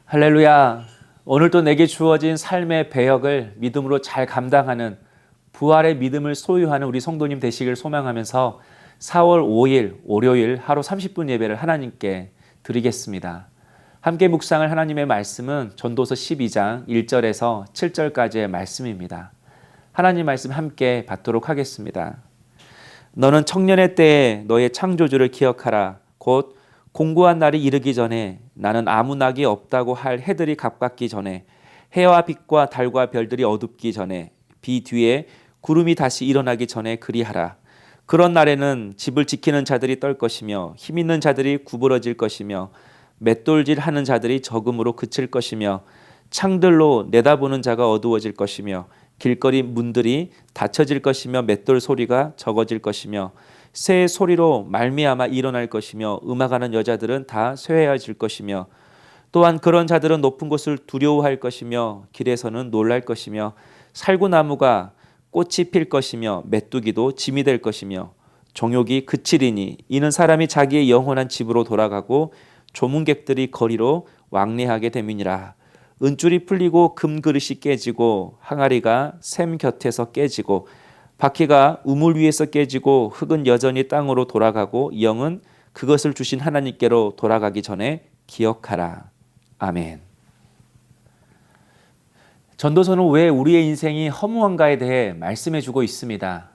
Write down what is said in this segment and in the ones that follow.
할렐루야. 오늘도 내게 주어진 삶의 배역을 믿음으로 잘 감당하는 부활의 믿음을 소유하는 우리 성도님 되시길 소망하면서 4월 5일 월요일 하루 30분 예배를 하나님께 드리겠습니다. 함께 묵상할 하나님의 말씀은 전도서 12장 1절에서 7절까지의 말씀입니다. 하나님 말씀 함께 받도록 하겠습니다. 너는 청년의 때에 너의 창조주를 기억하라. 곧 공고한 날이 이르기 전에 나는 아무 낙이 없다고 할 해들이 가깝기 전에 해와 빛과 달과 별들이 어둡기 전에 비 뒤에 구름이 다시 일어나기 전에 그리하라. 그런 날에는 집을 지키는 자들이 떨 것이며 힘 있는 자들이 구부러질 것이며 맷돌질 하는 자들이 적음으로 그칠 것이며 창들로 내다보는 자가 어두워질 것이며 길거리 문들이 닫혀질 것이며 맷돌 소리가 적어질 것이며 새의 소리로 말미암아 일어날 것이며 음악하는 여자들은 다 쇠해질 것이며 또한 그런 자들은 높은 곳을 두려워할 것이며 길에서는 놀랄 것이며 살구나무가 꽃이 필 것이며 메뚜기도 짐이 될 것이며 정욕이 그치리니 이는 사람이 자기의 영원한 집으로 돌아가고 조문객들이 거리로 왕래하게 됨이니라. 은줄이 풀리고 금그릇이 깨지고 항아리가 샘 곁에서 깨지고 바퀴가 우물 위에서 깨지고 흙은 여전히 땅으로 돌아가고 영은 그것을 주신 하나님께로 돌아가기 전에 기억하라. 아멘. 전도서는 왜 우리의 인생이 허무한가에 대해 말씀해 주고 있습니다.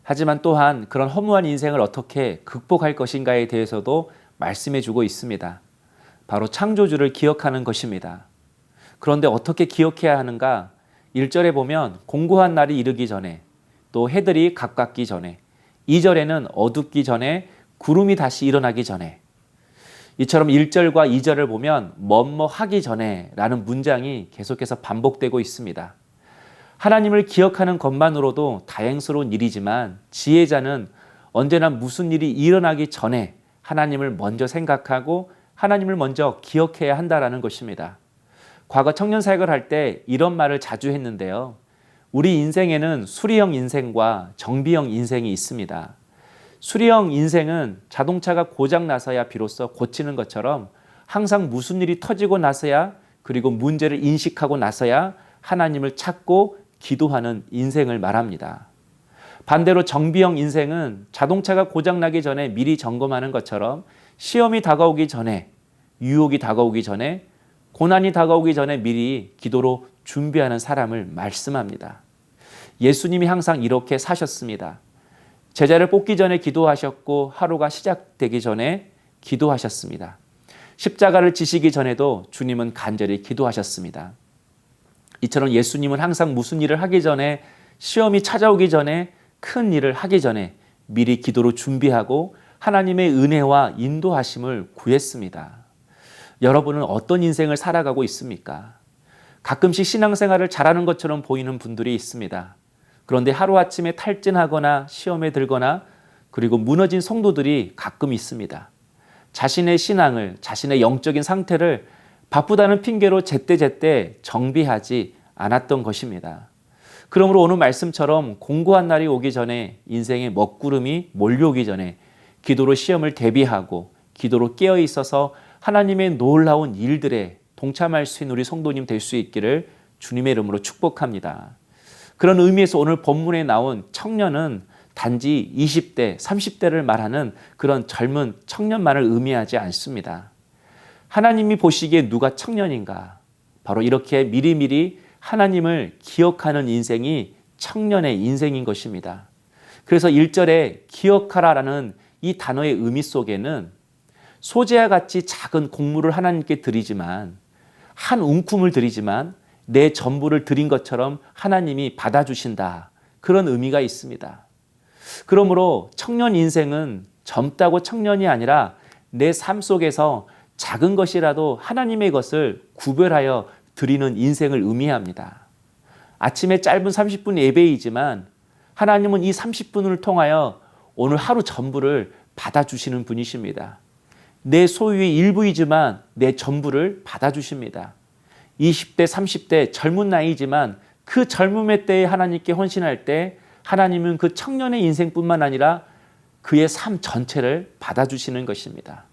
하지만 또한 그런 허무한 인생을 어떻게 극복할 것인가에 대해서도 말씀해 주고 있습니다. 바로 창조주를 기억하는 것입니다. 그런데 어떻게 기억해야 하는가? 1절에 보면 공고한 날이 이르기 전에 또 해들이 가깝기 전에 2절에는 어둡기 전에 구름이 다시 일어나기 전에 이처럼 1절과 2절을 보면 뭐뭐 하기 전에 라는 문장이 계속해서 반복되고 있습니다. 하나님을 기억하는 것만으로도 다행스러운 일이지만 지혜자는 언제나 무슨 일이 일어나기 전에 하나님을 먼저 생각하고 하나님을 먼저 기억해야 한다라는 것입니다. 과거 청년 사역을 할 때 이런 말을 자주 했는데요. 우리 인생에는 수리형 인생과 정비형 인생이 있습니다. 수리형 인생은 자동차가 고장 나서야 비로소 고치는 것처럼 항상 무슨 일이 터지고 나서야 그리고 문제를 인식하고 나서야 하나님을 찾고 기도하는 인생을 말합니다. 반대로 정비형 인생은 자동차가 고장 나기 전에 미리 점검하는 것처럼 시험이 다가오기 전에 유혹이 다가오기 전에 고난이 다가오기 전에 미리 기도로 준비하는 사람을 말씀합니다. 예수님이 항상 이렇게 사셨습니다. 제자를 뽑기 전에 기도하셨고 하루가 시작되기 전에 기도하셨습니다. 십자가를 지시기 전에도 주님은 간절히 기도하셨습니다. 이처럼 예수님은 항상 무슨 일을 하기 전에 시험이 찾아오기 전에 큰 일을 하기 전에 미리 기도로 준비하고 하나님의 은혜와 인도하심을 구했습니다. 여러분은 어떤 인생을 살아가고 있습니까? 가끔씩 신앙생활을 잘하는 것처럼 보이는 분들이 있습니다. 그런데 하루아침에 탈진하거나 시험에 들거나 그리고 무너진 성도들이 가끔 있습니다. 자신의 신앙을, 자신의 영적인 상태를 바쁘다는 핑계로 제때제때 정비하지 않았던 것입니다. 그러므로 오늘 말씀처럼 공고한 날이 오기 전에 인생의 먹구름이 몰려오기 전에 기도로 시험을 대비하고 기도로 깨어 있어서 하나님의 놀라운 일들에 동참할 수 있는 우리 성도님 될 수 있기를 주님의 이름으로 축복합니다. 그런 의미에서 오늘 본문에 나온 청년은 단지 20대, 30대를 말하는 그런 젊은 청년만을 의미하지 않습니다. 하나님이 보시기에 누가 청년인가? 바로 이렇게 미리미리 하나님을 기억하는 인생이 청년의 인생인 것입니다. 그래서 1절에 기억하라라는 이 단어의 의미 속에는 소재와 같이 작은 곡물을 하나님께 드리지만 한 움큼을 드리지만 내 전부를 드린 것처럼 하나님이 받아주신다. 그런 의미가 있습니다. 그러므로 청년 인생은 젊다고 청년이 아니라 내 삶 속에서 작은 것이라도 하나님의 것을 구별하여 드리는 인생을 의미합니다. 아침에 짧은 30분 예배이지만 하나님은 이 30분을 통하여 오늘 하루 전부를 받아주시는 분이십니다. 내 소유의 일부이지만 내 전부를 받아주십니다. 20대, 30대 젊은 나이지만 그 젊음의 때에 하나님께 헌신할 때 하나님은 그 청년의 인생뿐만 아니라 그의 삶 전체를 받아주시는 것입니다.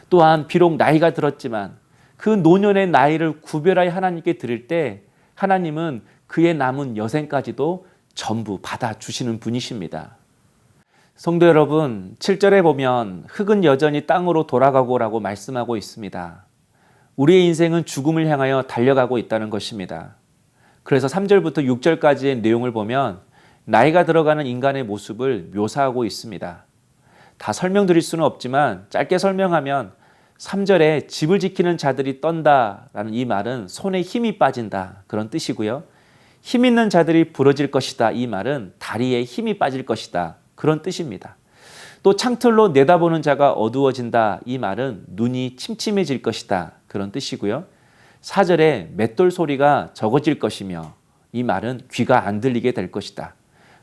또한 비록 나이가 들었지만 그 노년의 나이를 구별하여 하나님께 드릴 때 하나님은 그의 남은 여생까지도 전부 받아주시는 분이십니다. 성도 여러분, 7절에 보면 흙은 여전히 땅으로 돌아가고라고 말씀하고 있습니다. 우리의 인생은 죽음을 향하여 달려가고 있다는 것입니다. 그래서 3절부터 6절까지의 내용을 보면 나이가 들어가는 인간의 모습을 묘사하고 있습니다. 다 설명드릴 수는 없지만 짧게 설명하면 3절에 집을 지키는 자들이 떤다라는 이 말은 손에 힘이 빠진다 그런 뜻이고요. 힘 있는 자들이 부러질 것이다 이 말은 다리에 힘이 빠질 것이다 그런 뜻입니다. 또 창틀로 내다보는 자가 어두워진다 이 말은 눈이 침침해질 것이다 그런 뜻이고요. 4절에 맷돌 소리가 적어질 것이며 이 말은 귀가 안 들리게 될 것이다.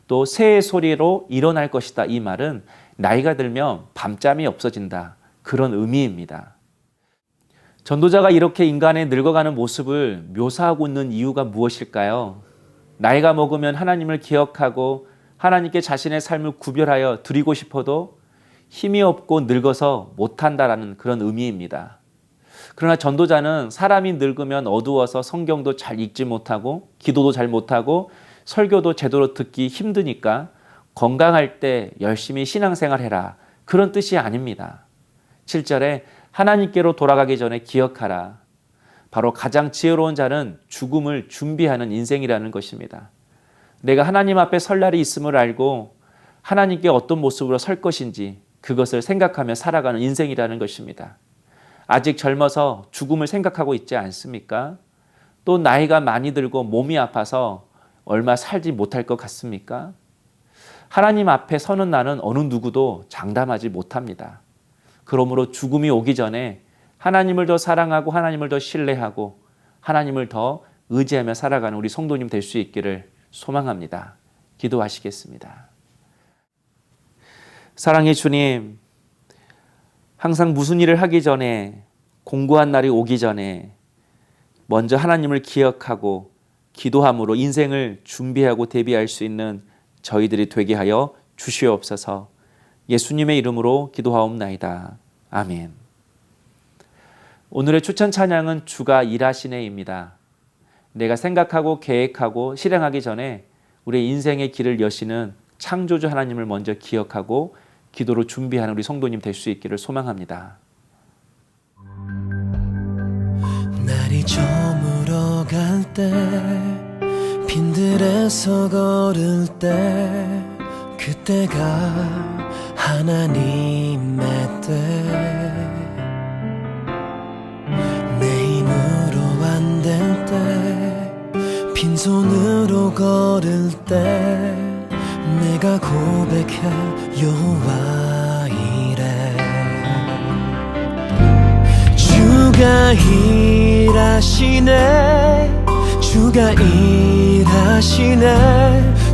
또 새의 소리로 일어날 것이다 이 말은 나이가 들면 밤잠이 없어진다 그런 의미입니다. 전도자가 이렇게 인간의 늙어가는 모습을 묘사하고 있는 이유가 무엇일까요? 나이가 먹으면 하나님을 기억하고 하나님께 자신의 삶을 구별하여 드리고 싶어도 힘이 없고 늙어서 못한다라는 그런 의미입니다. 그러나 전도자는 사람이 늙으면 어두워서 성경도 잘 읽지 못하고 기도도 잘 못하고 설교도 제대로 듣기 힘드니까 건강할 때 열심히 신앙생활해라 그런 뜻이 아닙니다. 7절에 하나님께로 돌아가기 전에 기억하라. 바로 가장 지혜로운 자는 죽음을 준비하는 인생이라는 것입니다. 내가 하나님 앞에 설 날이 있음을 알고 하나님께 어떤 모습으로 설 것인지 그것을 생각하며 살아가는 인생이라는 것입니다. 아직 젊어서 죽음을 생각하고 있지 않습니까? 또 나이가 많이 들고 몸이 아파서 얼마 살지 못할 것 같습니까? 하나님 앞에 서는 나는 어느 누구도 장담하지 못합니다. 그러므로 죽음이 오기 전에 하나님을 더 사랑하고 하나님을 더 신뢰하고 하나님을 더 의지하며 살아가는 우리 성도님 될 수 있기를 소망합니다. 기도하시겠습니다. 사랑의 주님, 항상 무슨 일을 하기 전에 공고한 날이 오기 전에 먼저 하나님을 기억하고 기도함으로 인생을 준비하고 대비할 수 있는 저희들이 되게 하여 주시옵소서. 예수님의 이름으로 기도하옵나이다. 아멘. 오늘의 추천 찬양은 주가 일하시네입니다. 내가 생각하고 계획하고 실행하기 전에 우리의 인생의 길을 여시는 창조주 하나님을 먼저 기억하고 기도로 준비하는 우리 성도님 될 수 있기를 소망합니다. 날이 저물어 갈 때 빈들에서 걸을 때 그때가 하나님의 때 내 힘으로 안 될 때 빈손으로 걸을 때 내가 고백해 여호와 이래 주가 일하시네 주가 일하시네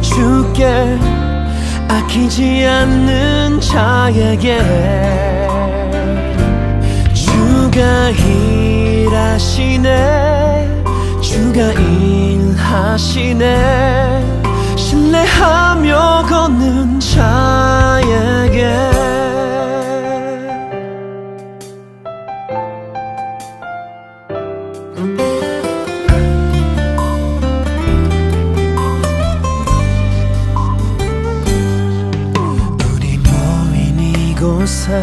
주께 아끼지 않는 자에게 주가 일하시네 주가 일하시네 신뢰하며 걷는 자에게 우리 모인 이곳에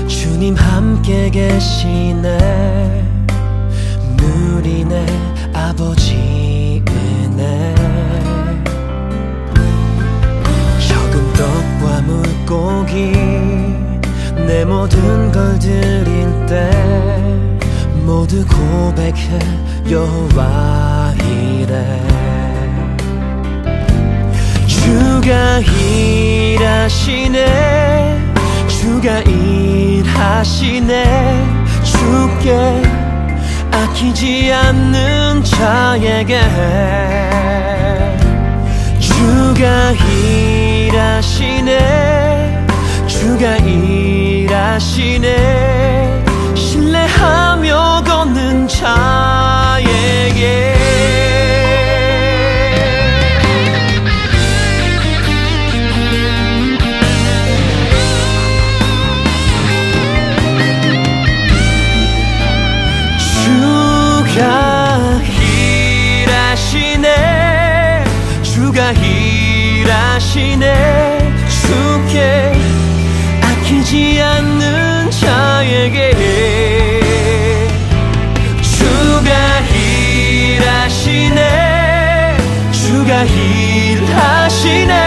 주님 함께 계시네 누리네 아버지 은혜 적은 떡과 물고기 내 모든 걸 드릴 때 모두 고백해 여호와 이래 주가 일하시네 주가 일하시네 주께 아끼지 않는 자에게 주가 일하시네 주가 일하시네 신뢰하며 걷는 자에게 지내